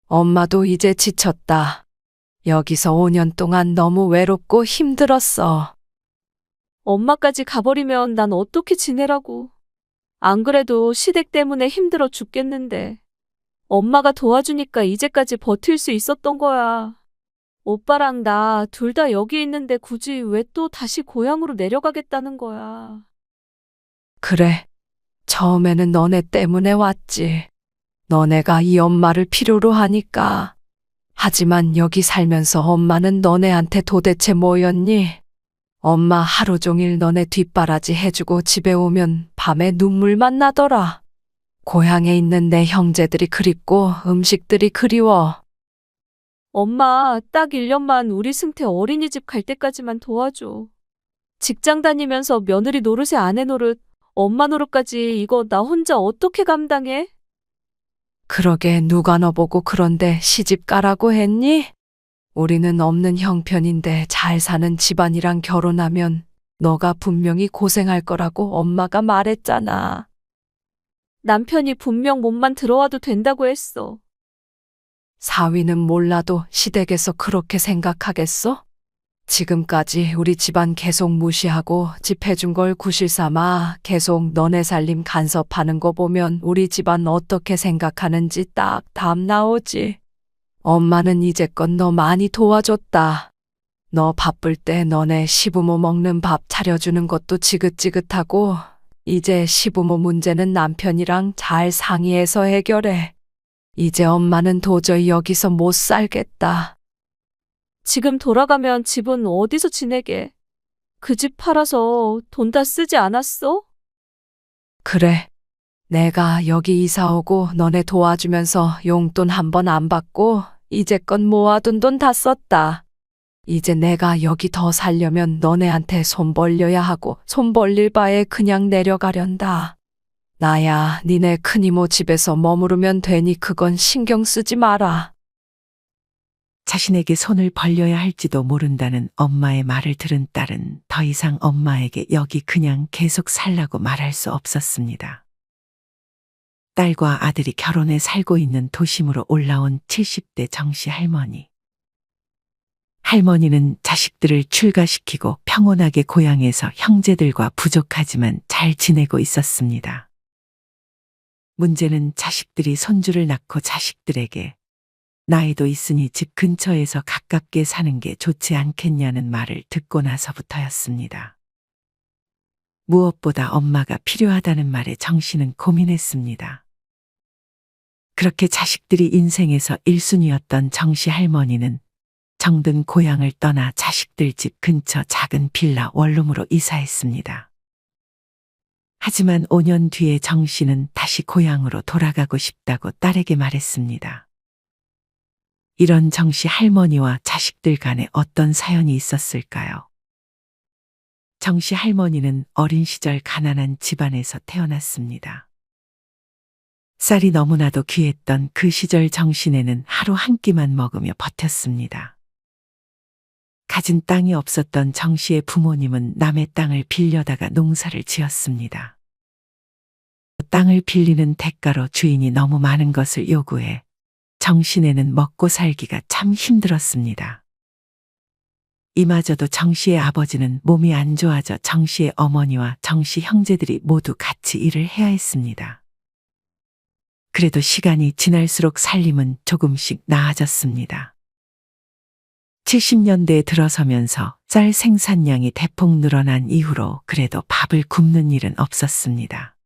엄마도 이제 지쳤다. 여기서 5년 동안 너무 외롭고 힘들었어. 엄마까지 가버리면 난 어떻게 지내라고. 안 그래도 시댁 때문에 힘들어 죽겠는데. 엄마가 도와주니까 이제까지 버틸 수 있었던 거야. 오빠랑 나 둘 다 여기 있는데 굳이 왜 또 다시 고향으로 내려가겠다는 거야. 그래. 처음에는 너네 때문에 왔지. 너네가 이 엄마를 필요로 하니까. 하지만 여기 살면서 엄마는 너네한테 도대체 뭐였니? 엄마 하루 종일 너네 뒷바라지 해주고 집에 오면 밤에 눈물만 나더라. 고향에 있는 내 형제들이 그립고 음식들이 그리워. 엄마, 딱 1년만 우리 승태 어린이집 갈 때까지만 도와줘. 직장 다니면서 며느리 노릇에 아내 노릇, 엄마 노릇까지 이거 나 혼자 어떻게 감당해? 그러게 누가 너보고 그런데 시집 가라고 했니? 우리는 없는 형편인데 잘 사는 집안이랑 결혼하면 너가 분명히 고생할 거라고 엄마가 말했잖아. 남편이 분명 몸만 들어와도 된다고 했어. 사위는 몰라도 시댁에서 그렇게 생각하겠어? 지금까지 우리 집안 계속 무시하고 집 해준 걸 구실 삼아 계속 너네 살림 간섭하는 거 보면 우리 집안 어떻게 생각하는지 딱 답 나오지. 엄마는 이제껏 너 많이 도와줬다. 너 바쁠 때 너네 시부모 먹는 밥 차려주는 것도 지긋지긋하고 이제 시부모 문제는 남편이랑 잘 상의해서 해결해. 이제 엄마는 도저히 여기서 못 살겠다. 지금 돌아가면 집은 어디서 지내게? 그 집 팔아서 돈 다 쓰지 않았어? 그래. 내가 여기 이사 오고 너네 도와주면서 용돈 한 번 안 받고 이제껏 모아둔 돈 다 썼다. 이제 내가 여기 더 살려면 너네한테 손 벌려야 하고 손 벌릴 바에 그냥 내려가련다. 나야 니네 큰이모 집에서 머무르면 되니 그건 신경 쓰지 마라. 자신에게 손을 벌려야 할지도 모른다는 엄마의 말을 들은 딸은 더 이상 엄마에게 여기 그냥 계속 살라고 말할 수 없었습니다. 딸과 아들이 결혼해 살고 있는 도심으로 올라온 70대 정씨 할머니. 할머니는 자식들을 출가시키고 평온하게 고향에서 형제들과 부족하지만 잘 지내고 있었습니다. 문제는 자식들이 손주를 낳고 자식들에게 나이도 있으니 집 근처에서 가깝게 사는 게 좋지 않겠냐는 말을 듣고 나서부터였습니다. 무엇보다 엄마가 필요하다는 말에 정씨는 고민했습니다. 그렇게 자식들이 인생에서 1순위였던 정씨 할머니는 정든 고향을 떠나 자식들 집 근처 작은 빌라 원룸으로 이사했습니다. 하지만 5년 뒤에 정씨는 다시 고향으로 돌아가고 싶다고 딸에게 말했습니다. 이런 정씨 할머니와 자식들 간에 어떤 사연이 있었을까요? 정씨 할머니는 어린 시절 가난한 집안에서 태어났습니다. 쌀이 너무나도 귀했던 그 시절 정씨네는 하루 한 끼만 먹으며 버텼습니다. 가진 땅이 없었던 정씨의 부모님은 남의 땅을 빌려다가 농사를 지었습니다. 땅을 빌리는 대가로 주인이 너무 많은 것을 요구해 정씨네는 먹고 살기가 참 힘들었습니다. 이마저도 정씨의 아버지는 몸이 안 좋아져 정씨의 어머니와 정씨 형제들이 모두 같이 일을 해야 했습니다. 그래도 시간이 지날수록 살림은 조금씩 나아졌습니다. 70년대에 들어서면서 쌀 생산량이 대폭 늘어난 이후로 그래도 밥을 굽는 일은 없었습니다.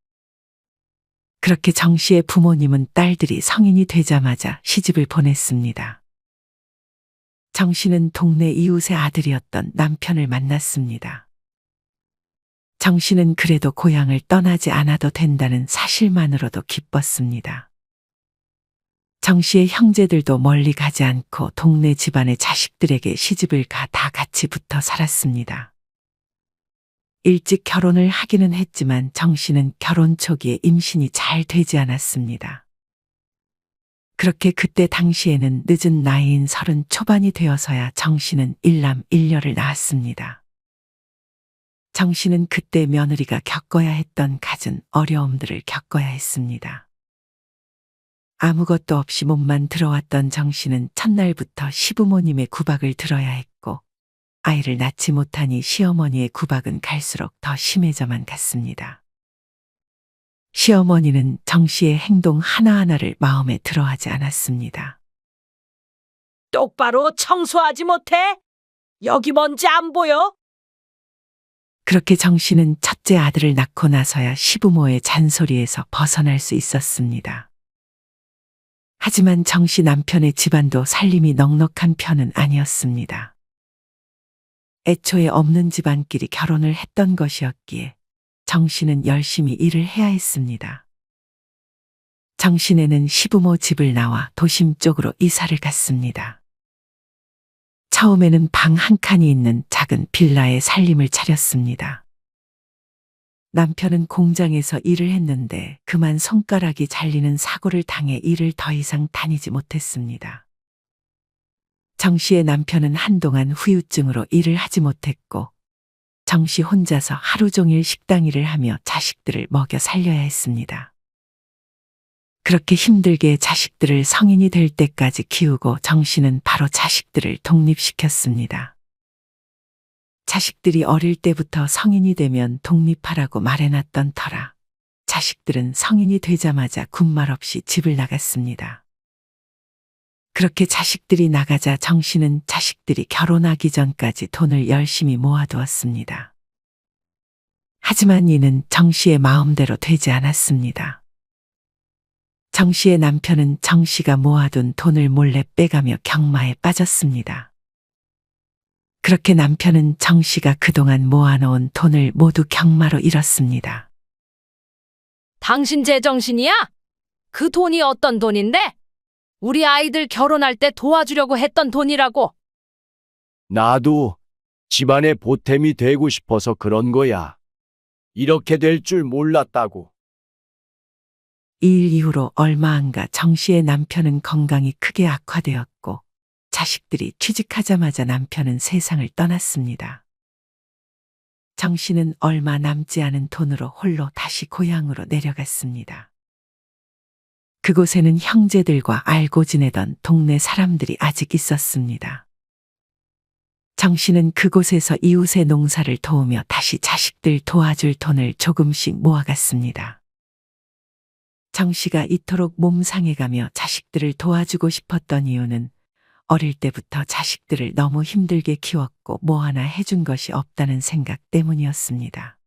그렇게 정씨의 부모님은 딸들이 성인이 되자마자 시집을 보냈습니다. 정씨는 동네 이웃의 아들이었던 남편을 만났습니다. 정씨는 그래도 고향을 떠나지 않아도 된다는 사실만으로도 기뻤습니다. 정씨의 형제들도 멀리 가지 않고 동네 집안의 자식들에게 시집을 가 다 같이 붙어 살았습니다. 일찍 결혼을 하기는 했지만 정씨는 결혼 초기에 임신이 잘 되지 않았습니다. 그렇게 그때 당시에는 늦은 나이인 30 초반이 되어서야 정씨는 일남 일녀를 낳았습니다. 정씨는 그때 며느리가 겪어야 했던 갖은 어려움들을 겪어야 했습니다. 아무것도 없이 몸만 들어왔던 정 씨는 첫날부터 시부모님의 구박을 들어야 했고 아이를 낳지 못하니 시어머니의 구박은 갈수록 더 심해져만 갔습니다. 시어머니는 정 씨의 행동 하나하나를 마음에 들어하지 않았습니다. 똑바로 청소하지 못해? 여기 뭔지 안 보여? 그렇게 정 씨는 첫째 아들을 낳고 나서야 시부모의 잔소리에서 벗어날 수 있었습니다. 하지만 정 씨 남편의 집안도 살림이 넉넉한 편은 아니었습니다. 애초에 없는 집안끼리 결혼을 했던 것이었기에 정 씨는 열심히 일을 해야 했습니다. 정 씨네는 시부모 집을 나와 도심 쪽으로 이사를 갔습니다. 처음에는 방 한 칸이 있는 작은 빌라에 살림을 차렸습니다. 남편은 공장에서 일을 했는데 그만 손가락이 잘리는 사고를 당해 일을 더 이상 다니지 못했습니다. 정 씨의 남편은 한동안 후유증으로 일을 하지 못했고 정 씨 혼자서 하루 종일 식당 일을 하며 자식들을 먹여 살려야 했습니다. 그렇게 힘들게 자식들을 성인이 될 때까지 키우고 정 씨는 바로 자식들을 독립시켰습니다. 자식들이 어릴 때부터 성인이 되면 독립하라고 말해놨던 터라 자식들은 성인이 되자마자 군말 없이 집을 나갔습니다. 그렇게 자식들이 나가자 정 씨는 자식들이 결혼하기 전까지 돈을 열심히 모아두었습니다. 하지만 이는 정 씨의 마음대로 되지 않았습니다. 정 씨의 남편은 정 씨가 모아둔 돈을 몰래 빼가며 경마에 빠졌습니다. 그렇게 남편은 정 씨가 그동안 모아놓은 돈을 모두 경마로 잃었습니다. 당신 제정신이야? 그 돈이 어떤 돈인데? 우리 아이들 결혼할 때 도와주려고 했던 돈이라고. 나도 집안의 보탬이 되고 싶어서 그런 거야. 이렇게 될 줄 몰랐다고. 이 일 이후로 얼마 안 가 정 씨의 남편은 건강이 크게 악화되었고 자식들이 취직하자마자 남편은 세상을 떠났습니다. 정 씨는 얼마 남지 않은 돈으로 홀로 다시 고향으로 내려갔습니다. 그곳에는 형제들과 알고 지내던 동네 사람들이 아직 있었습니다. 정 씨는 그곳에서 이웃의 농사를 도우며 다시 자식들 도와줄 돈을 조금씩 모아갔습니다. 정 씨가 이토록 몸 상해가며 자식들을 도와주고 싶었던 이유는 어릴 때부터 자식들을 너무 힘들게 키웠고 뭐 하나 해준 것이 없다는 생각 때문이었습니다.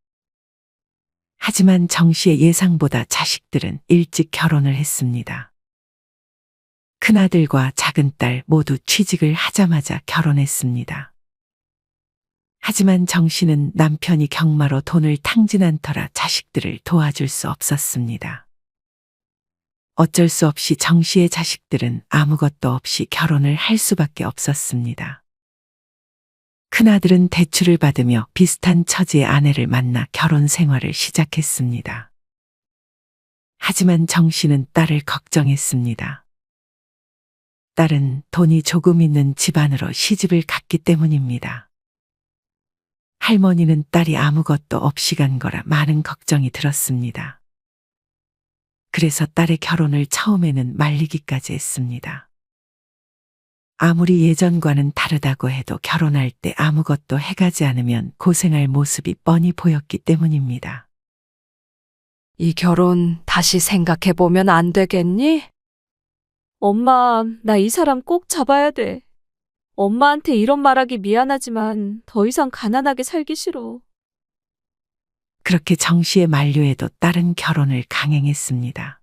하지만 정 씨의 예상보다 자식들은 일찍 결혼을 했습니다. 큰아들과 작은딸 모두 취직을 하자마자 결혼했습니다. 하지만 정 씨는 남편이 경마로 돈을 탕진한 터라 자식들을 도와줄 수 없었습니다. 어쩔 수 없이 정 씨의 자식들은 아무것도 없이 결혼을 할 수밖에 없었습니다. 큰아들은 대출을 받으며 비슷한 처지의 아내를 만나 결혼 생활을 시작했습니다. 하지만 정 씨는 딸을 걱정했습니다. 딸은 돈이 조금 있는 집안으로 시집을 갔기 때문입니다. 할머니는 딸이 아무것도 없이 간 거라 많은 걱정이 들었습니다. 그래서 딸의 결혼을 처음에는 말리기까지 했습니다. 아무리 예전과는 다르다고 해도 결혼할 때 아무것도 해가지 않으면 고생할 모습이 뻔히 보였기 때문입니다. 이 결혼 다시 생각해보면 안 되겠니? 엄마, 나 이 사람 꼭 잡아야 돼. 엄마한테 이런 말하기 미안하지만 더 이상 가난하게 살기 싫어. 그렇게 정 씨의 만류에도 딸은 결혼을 강행했습니다.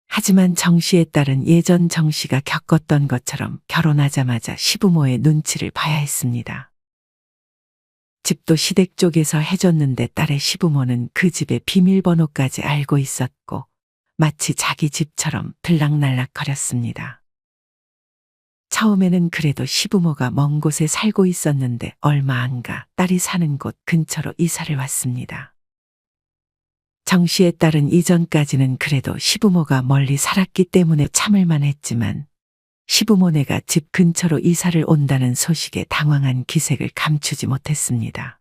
하지만 정 씨의 딸은 예전 정 씨가 겪었던 것처럼 결혼하자마자 시부모의 눈치를 봐야 했습니다. 집도 시댁 쪽에서 해줬는데 딸의 시부모는 그 집의 비밀번호까지 알고 있었고 마치 자기 집처럼 들락날락거렸습니다. 처음에는 그래도 시부모가 먼 곳에 살고 있었는데 얼마 안 가 딸이 사는 곳 근처로 이사를 왔습니다. 정 씨의 딸은 이전까지는 그래도 시부모가 멀리 살았기 때문에 참을만 했지만 시부모네가 집 근처로 이사를 온다는 소식에 당황한 기색을 감추지 못했습니다.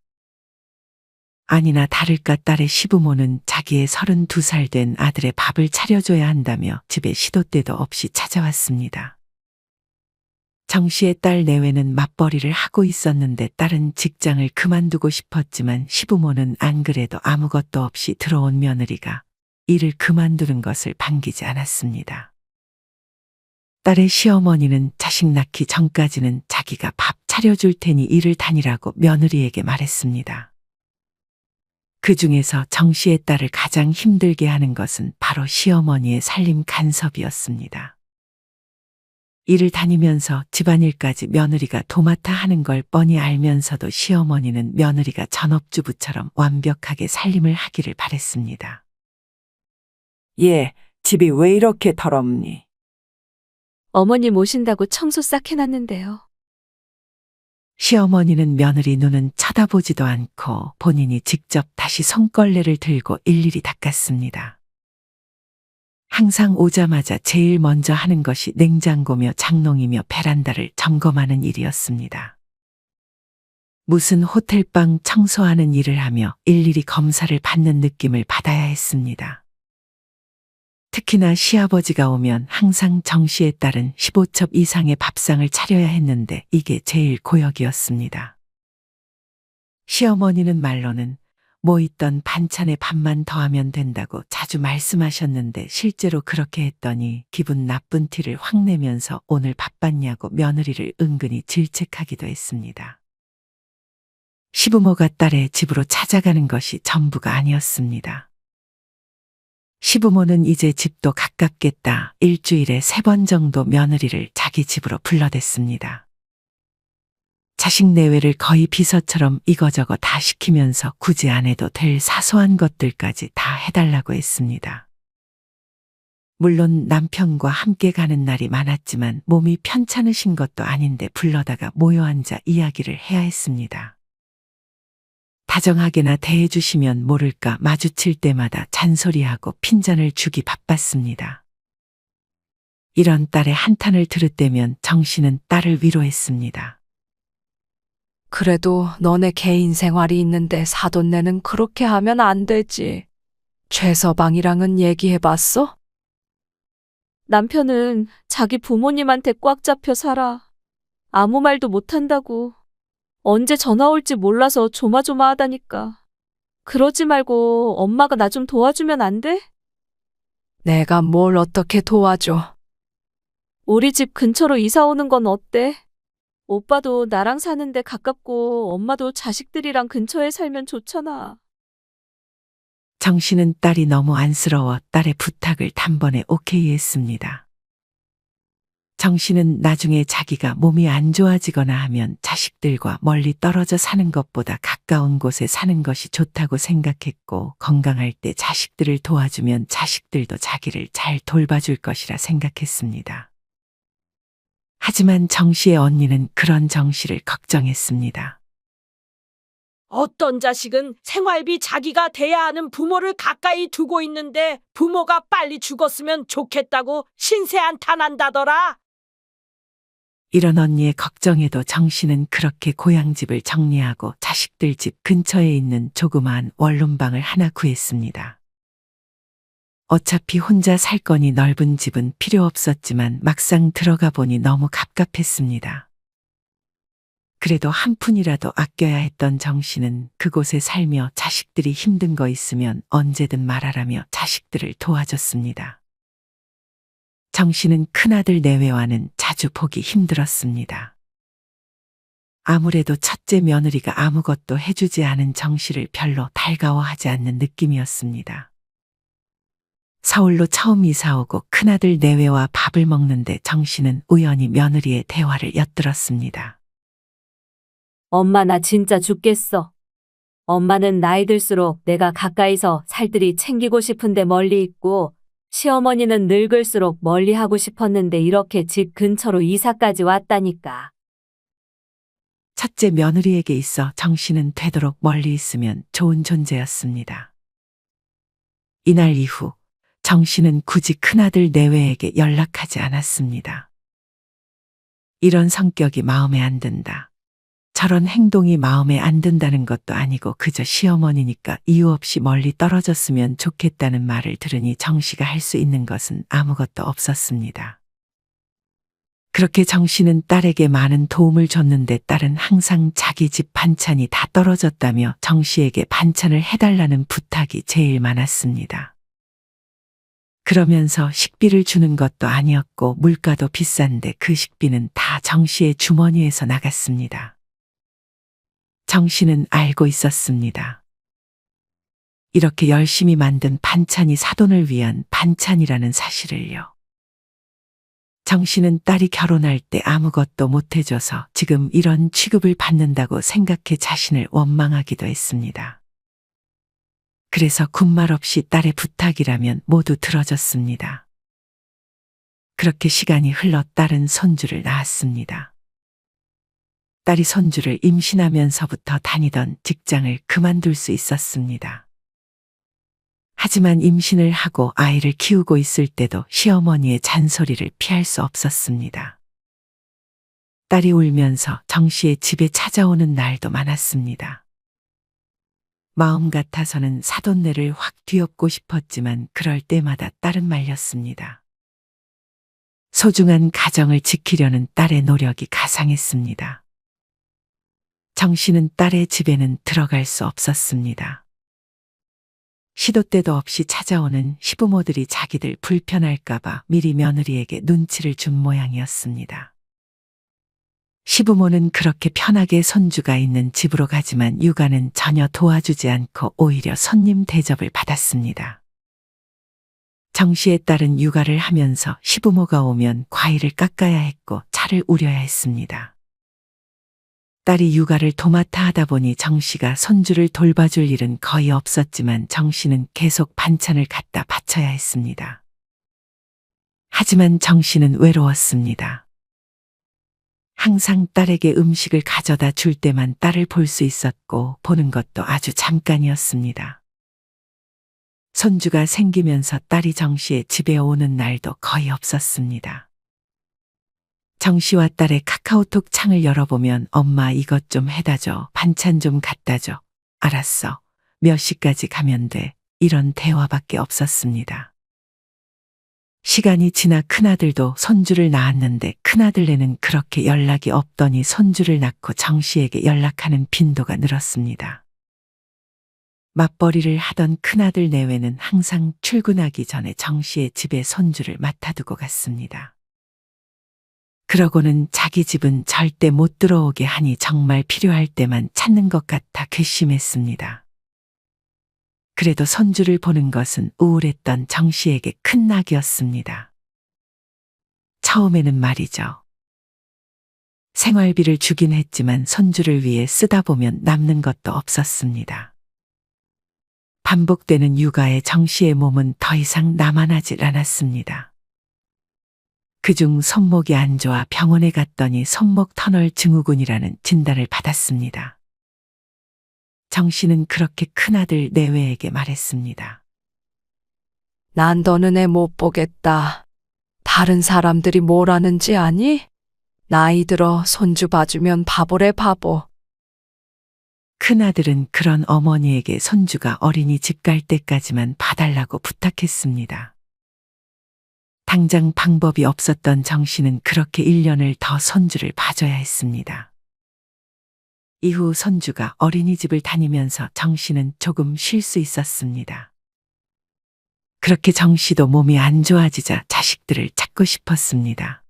아니나 다를까 딸의 시부모는 자기의 32살 된 아들의 밥을 차려줘야 한다며 집에 시도 때도 없이 찾아왔습니다. 정 씨의 딸 내외는 맞벌이를 하고 있었는데 딸은 직장을 그만두고 싶었지만 시부모는 안 그래도 아무것도 없이 들어온 며느리가 일을 그만두는 것을 반기지 않았습니다. 딸의 시어머니는 자식 낳기 전까지는 자기가 밥 차려줄 테니 일을 다니라고 며느리에게 말했습니다. 그 중에서 정 씨의 딸을 가장 힘들게 하는 것은 바로 시어머니의 살림 간섭이었습니다. 일을 다니면서 집안일까지 며느리가 도맡아 하는 걸 뻔히 알면서도 시어머니는 며느리가 전업주부처럼 완벽하게 살림을 하기를 바랬습니다. 얘, 집이 왜 이렇게 더럽니? 어머님 오신다고 청소 싹 해놨는데요. 시어머니는 며느리 눈은 쳐다보지도 않고 본인이 직접 다시 손걸레를 들고 일일이 닦았습니다. 항상 오자마자 제일 먼저 하는 것이 냉장고며 장롱이며 베란다를 점검하는 일이었습니다. 무슨 호텔방 청소하는 일을 하며 일일이 검사를 받는 느낌을 받아야 했습니다. 특히나 시아버지가 오면 항상 정 씨의 딸은 15첩 이상의 밥상을 차려야 했는데 이게 제일 고역이었습니다. 시어머니는 말로는 뭐 있던 반찬에 밥만 더하면 된다고 자주 말씀하셨는데 실제로 그렇게 했더니 기분 나쁜 티를 확 내면서 오늘 바빴냐고 며느리를 은근히 질책하기도 했습니다. 시부모가 딸의 집으로 찾아가는 것이 전부가 아니었습니다. 시부모는 이제 집도 가깝겠다 일주일에 3번 정도 며느리를 자기 집으로 불러댔습니다. 자식 내외를 거의 비서처럼 이거저거 다 시키면서 굳이 안 해도 될 사소한 것들까지 다 해달라고 했습니다. 물론 남편과 함께 가는 날이 많았지만 몸이 편찮으신 것도 아닌데 불러다가 모여 앉아 이야기를 해야 했습니다. 다정하게나 대해주시면 모를까 마주칠 때마다 잔소리하고 핀잔을 주기 바빴습니다. 이런 딸의 한탄을 들을 때면 정 씨는 딸을 위로했습니다. 그래도 너네 개인 생활이 있는데 사돈네는 그렇게 하면 안 되지. 최서방이랑은 얘기해봤어? 남편은 자기 부모님한테 꽉 잡혀 살아. 아무 말도 못한다고. 언제 전화 올지 몰라서 조마조마하다니까. 그러지 말고 엄마가 나 좀 도와주면 안 돼? 내가 뭘 어떻게 도와줘? 우리 집 근처로 이사 오는 건 어때? 오빠도 나랑 사는데 가깝고 엄마도 자식들이랑 근처에 살면 좋잖아. 정 씨는 딸이 너무 안쓰러워 딸의 부탁을 단번에 오케이 했습니다. 정 씨는 나중에 자기가 몸이 안 좋아지거나 하면 자식들과 멀리 떨어져 사는 것보다 가까운 곳에 사는 것이 좋다고 생각했고 건강할 때 자식들을 도와주면 자식들도 자기를 잘 돌봐줄 것이라 생각했습니다. 하지만 정 씨의 언니는 그런 정 씨를 걱정했습니다. 어떤 자식은 생활비 자기가 대야 하는 부모를 가까이 두고 있는데 부모가 빨리 죽었으면 좋겠다고 신세한탄한다더라. 이런 언니의 걱정에도 정 씨는 그렇게 고향집을 정리하고 자식들 집 근처에 있는 조그마한 원룸방을 하나 구했습니다. 어차피 혼자 살 거니 넓은 집은 필요 없었지만 막상 들어가 보니 너무 갑갑했습니다. 그래도 한 푼이라도 아껴야 했던 정 씨는 그곳에 살며 자식들이 힘든 거 있으면 언제든 말하라며 자식들을 도와줬습니다. 정 씨는 큰아들 내외와는 자주 보기 힘들었습니다. 아무래도 첫째 며느리가 아무것도 해주지 않은 정 씨를 별로 달가워하지 않는 느낌이었습니다. 서울로 처음 이사 오고 큰아들 내외와 밥을 먹는데 정 씨는 우연히 며느리의 대화를 엿들었습니다. 엄마 나 진짜 죽겠어. 엄마는 나이 들수록 내가 가까이서 살뜰히 챙기고 싶은데 멀리 있고 시어머니는 늙을수록 멀리 하고 싶었는데 이렇게 집 근처로 이사까지 왔다니까. 첫째 며느리에게 있어 정 씨는 되도록 멀리 있으면 좋은 존재였습니다. 이날 이후 정 씨는 굳이 큰아들 내외에게 연락하지 않았습니다. 이런 성격이 마음에 안 든다. 저런 행동이 마음에 안 든다는 것도 아니고 그저 시어머니니까 이유 없이 멀리 떨어졌으면 좋겠다는 말을 들으니 정 씨가 할 수 있는 것은 아무것도 없었습니다. 그렇게 정 씨는 딸에게 많은 도움을 줬는데 딸은 항상 자기 집 반찬이 다 떨어졌다며 정 씨에게 반찬을 해달라는 부탁이 제일 많았습니다. 그러면서 식비를 주는 것도 아니었고 물가도 비싼데 그 식비는 다 정 씨의 주머니에서 나갔습니다. 정 씨는 알고 있었습니다. 이렇게 열심히 만든 반찬이 사돈을 위한 반찬이라는 사실을요. 정 씨는 딸이 결혼할 때 아무것도 못해줘서 지금 이런 취급을 받는다고 생각해 자신을 원망하기도 했습니다. 그래서 군말 없이 딸의 부탁이라면 모두 들어줬습니다. 그렇게 시간이 흘러 딸은 손주를 낳았습니다. 딸이 손주를 임신하면서부터 다니던 직장을 그만둘 수 있었습니다. 하지만 임신을 하고 아이를 키우고 있을 때도 시어머니의 잔소리를 피할 수 없었습니다. 딸이 울면서 정 씨의 집에 찾아오는 날도 많았습니다. 마음 같아서는 사돈네를 확 뒤엎고 싶었지만 그럴 때마다 딸은 말렸습니다. 소중한 가정을 지키려는 딸의 노력이 가상했습니다. 정 씨는 딸의 집에는 들어갈 수 없었습니다. 시도 때도 없이 찾아오는 시부모들이 자기들 불편할까봐 미리 며느리에게 눈치를 준 모양이었습니다. 시부모는 그렇게 편하게 손주가 있는 집으로 가지만 육아는 전혀 도와주지 않고 오히려 손님 대접을 받았습니다. 정 씨의 딸은 육아를 하면서 시부모가 오면 과일을 깎아야 했고 차를 우려야 했습니다. 딸이 육아를 도맡아 하다 보니 정 씨가 손주를 돌봐줄 일은 거의 없었지만 정 씨는 계속 반찬을 갖다 바쳐야 했습니다. 하지만 정 씨는 외로웠습니다. 항상 딸에게 음식을 가져다 줄 때만 딸을 볼 수 있었고 보는 것도 아주 잠깐이었습니다. 손주가 생기면서 딸이 정 씨의 집에 오는 날도 거의 없었습니다. 정 씨와 딸의 카카오톡 창을 열어보면 엄마 이것 좀 해다 줘. 반찬 좀 갖다 줘. 알았어. 몇 시까지 가면 돼. 이런 대화밖에 없었습니다. 시간이 지나 큰아들도 손주를 낳았는데 큰아들네는 그렇게 연락이 없더니 손주를 낳고 정 씨에게 연락하는 빈도가 늘었습니다. 맞벌이를 하던 큰아들 내외는 항상 출근하기 전에 정 씨의 집에 손주를 맡아두고 갔습니다. 그러고는 자기 집은 절대 못 들어오게 하니 정말 필요할 때만 찾는 것 같아 괘씸했습니다. 그래도 손주를 보는 것은 우울했던 정 씨에게 큰 낙이었습니다. 처음에는 말이죠. 생활비를 주긴 했지만 손주를 위해 쓰다 보면 남는 것도 없었습니다. 반복되는 육아에 정 씨의 몸은 더 이상 남아나질 않았습니다. 그중 손목이 안 좋아 병원에 갔더니 손목 터널 증후군이라는 진단을 받았습니다. 정 씨는 그렇게 큰아들 내외에게 말했습니다. 난 너는 애 못 보겠다. 다른 사람들이 뭘 하는지 아니? 나이 들어 손주 봐주면 바보래 바보. 큰아들은 그런 어머니에게 손주가 어린이집 갈 때까지만 봐달라고 부탁했습니다. 당장 방법이 없었던 정 씨는 그렇게 1년을 더 손주를 봐줘야 했습니다. 이후 손주가 어린이집을 다니면서 정 씨는 조금 쉴 수 있었습니다. 그렇게 정 씨도 몸이 안 좋아지자 자식들을 찾고 싶었습니다.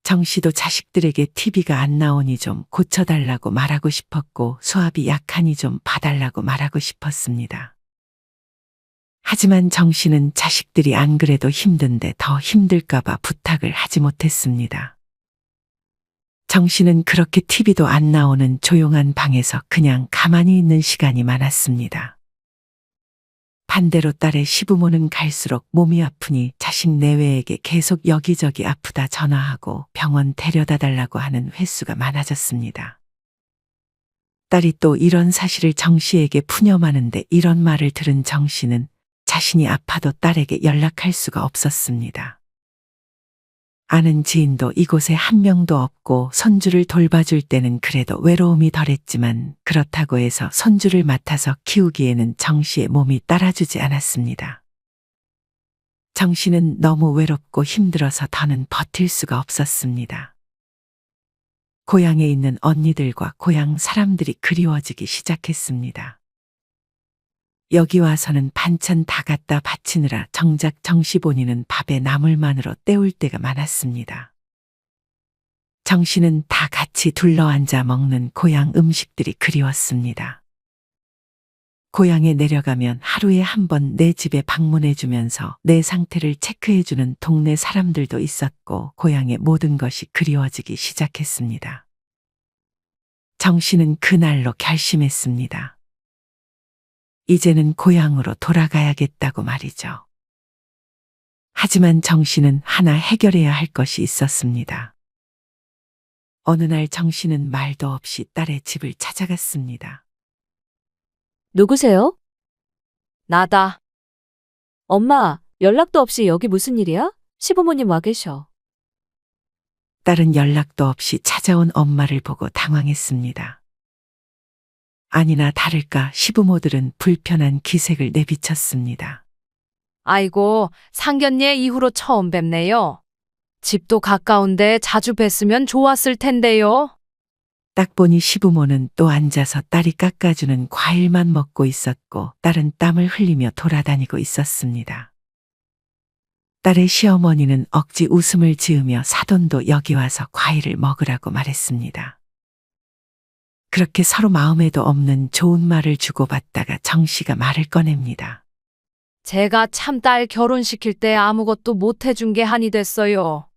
정 씨도 자식들에게 TV가 안 나오니 좀 고쳐달라고 말하고 싶었고 수압이 약하니 좀 봐달라고 말하고 싶었습니다. 하지만 정 씨는 자식들이 안 그래도 힘든데 더 힘들까봐 부탁을 하지 못했습니다. 정 씨는 그렇게 TV도 안 나오는 조용한 방에서 그냥 가만히 있는 시간이 많았습니다. 반대로 딸의 시부모는 갈수록 몸이 아프니 자식 내외에게 계속 여기저기 아프다 전화하고 병원 데려다 달라고 하는 횟수가 많아졌습니다. 딸이 또 이런 사실을 정 씨에게 푸념하는데 이런 말을 들은 정 씨는 자신이 아파도 딸에게 연락할 수가 없었습니다. 아는 지인도 이곳에 한 명도 없고 손주를 돌봐줄 때는 그래도 외로움이 덜했지만 그렇다고 해서 손주를 맡아서 키우기에는 정 씨의 몸이 따라주지 않았습니다. 정 씨는 너무 외롭고 힘들어서 더는 버틸 수가 없었습니다. 고향에 있는 언니들과 고향 사람들이 그리워지기 시작했습니다. 여기 와서는 반찬 다 갖다 바치느라 정작 정씨 본인은 밥에 나물만으로 때울 때가 많았습니다. 정씨는 다 같이 둘러앉아 먹는 고향 음식들이 그리웠습니다. 고향에 내려가면 하루에 한 번 내 집에 방문해주면서 내 상태를 체크해주는 동네 사람들도 있었고 고향의 모든 것이 그리워지기 시작했습니다. 정씨는 그날로 결심했습니다. 이제는 고향으로 돌아가야겠다고 말이죠. 하지만 정 씨는 하나 해결해야 할 것이 있었습니다. 어느 날 정 씨는 말도 없이 딸의 집을 찾아갔습니다. 누구세요? 나다. 엄마, 연락도 없이 여기 무슨 일이야? 시부모님 와 계셔. 딸은 연락도 없이 찾아온 엄마를 보고 당황했습니다. 아니나 다를까 시부모들은 불편한 기색을 내비쳤습니다. 아이고, 상견례 이후로 처음 뵙네요. 집도 가까운데 자주 뵀으면 좋았을 텐데요. 딱 보니 시부모는 또 앉아서 딸이 깎아주는 과일만 먹고 있었고 딸은 땀을 흘리며 돌아다니고 있었습니다. 딸의 시어머니는 억지 웃음을 지으며 사돈도 여기 와서 과일을 먹으라고 말했습니다. 그렇게 서로 마음에도 없는 좋은 말을 주고받다가 정 씨가 말을 꺼냅니다. 제가 참 딸 결혼시킬 때 아무것도 못 해준 게 한이 됐어요.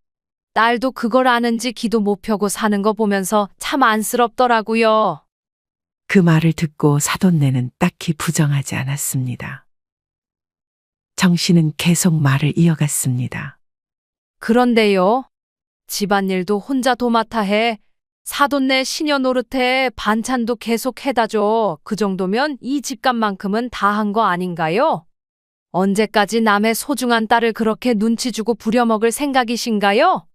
딸도 그걸 아는지 기도 못 펴고 사는 거 보면서 참 안쓰럽더라고요. 그 말을 듣고 사돈네는 딱히 부정하지 않았습니다. 정 씨는 계속 말을 이어갔습니다. 그런데요. 집안일도 혼자 도맡아 해. 사돈네 시녀 노릇해 반찬도 계속 해다 줘. 그 정도면 이 집값만큼은 다 한 거 아닌가요? 언제까지 남의 소중한 딸을 그렇게 눈치 주고 부려먹을 생각이신가요?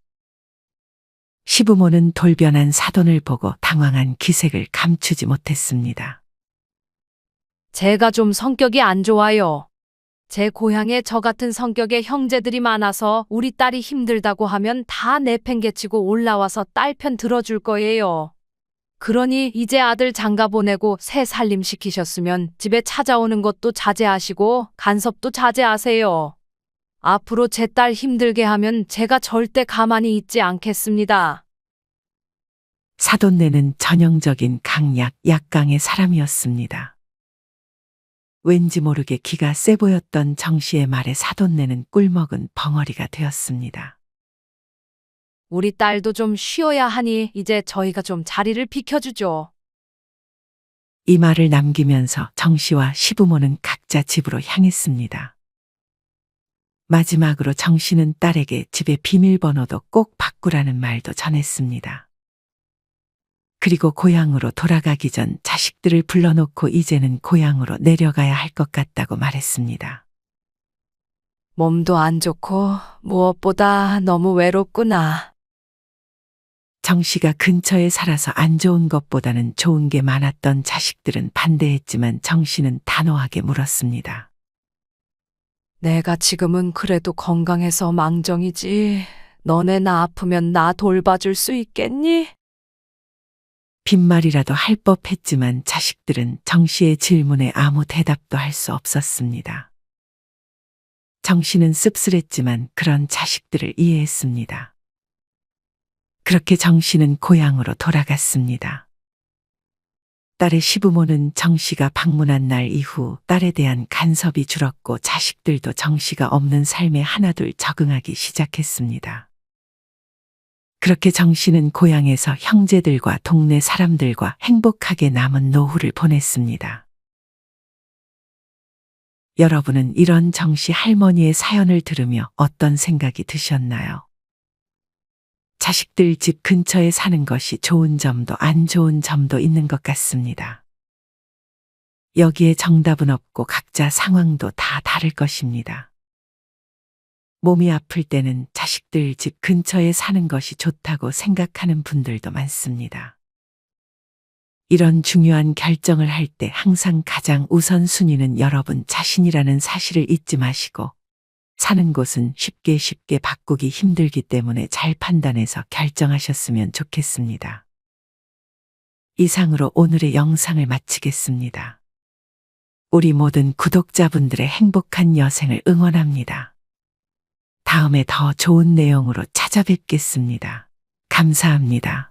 시부모는 돌변한 사돈을 보고 당황한 기색을 감추지 못했습니다. 제가 좀 성격이 안 좋아요. 제 고향에 저 같은 성격의 형제들이 많아서 우리 딸이 힘들다고 하면 다 내팽개치고 올라와서 딸 편 들어줄 거예요. 그러니 이제 아들 장가 보내고 새 살림 시키셨으면 집에 찾아오는 것도 자제하시고 간섭도 자제하세요. 앞으로 제 딸 힘들게 하면 제가 절대 가만히 있지 않겠습니다. 사돈네는 전형적인 강약, 약강의 사람이었습니다. 왠지 모르게 기가 세 보였던 정 씨의 말에 사돈네는 꿀먹은 벙어리가 되었습니다. 우리 딸도 좀 쉬어야 하니 이제 저희가 좀 자리를 비켜주죠. 이 말을 남기면서 정 씨와 시부모는 각자 집으로 향했습니다. 마지막으로 정 씨는 딸에게 집의 비밀번호도 꼭 바꾸라는 말도 전했습니다. 그리고 고향으로 돌아가기 전 자식들을 불러놓고 이제는 고향으로 내려가야 할 것 같다고 말했습니다. 몸도 안 좋고 무엇보다 너무 외롭구나. 정 씨가 근처에 살아서 안 좋은 것보다는 좋은 게 많았던 자식들은 반대했지만 정 씨는 단호하게 물었습니다. 내가 지금은 그래도 건강해서 망정이지. 너네 나 아프면 나 돌봐줄 수 있겠니? 빈말이라도 할 법했지만 자식들은 정 씨의 질문에 아무 대답도 할 수 없었습니다. 정 씨는 씁쓸했지만 그런 자식들을 이해했습니다. 그렇게 정 씨는 고향으로 돌아갔습니다. 딸의 시부모는 정 씨가 방문한 날 이후 딸에 대한 간섭이 줄었고 자식들도 정 씨가 없는 삶에 하나둘 적응하기 시작했습니다. 그렇게 정 씨는 고향에서 형제들과 동네 사람들과 행복하게 남은 노후를 보냈습니다. 여러분은 이런 정 씨 할머니의 사연을 들으며 어떤 생각이 드셨나요? 자식들 집 근처에 사는 것이 좋은 점도 안 좋은 점도 있는 것 같습니다. 여기에 정답은 없고 각자 상황도 다 다를 것입니다. 몸이 아플 때는 자식들 집 근처에 사는 것이 좋다고 생각하는 분들도 많습니다. 이런 중요한 결정을 할 때 항상 가장 우선순위는 여러분 자신이라는 사실을 잊지 마시고, 사는 곳은 쉽게 바꾸기 힘들기 때문에 잘 판단해서 결정하셨으면 좋겠습니다. 이상으로 오늘의 영상을 마치겠습니다. 우리 모든 구독자분들의 행복한 여생을 응원합니다. 다음에 더 좋은 내용으로 찾아뵙겠습니다. 감사합니다.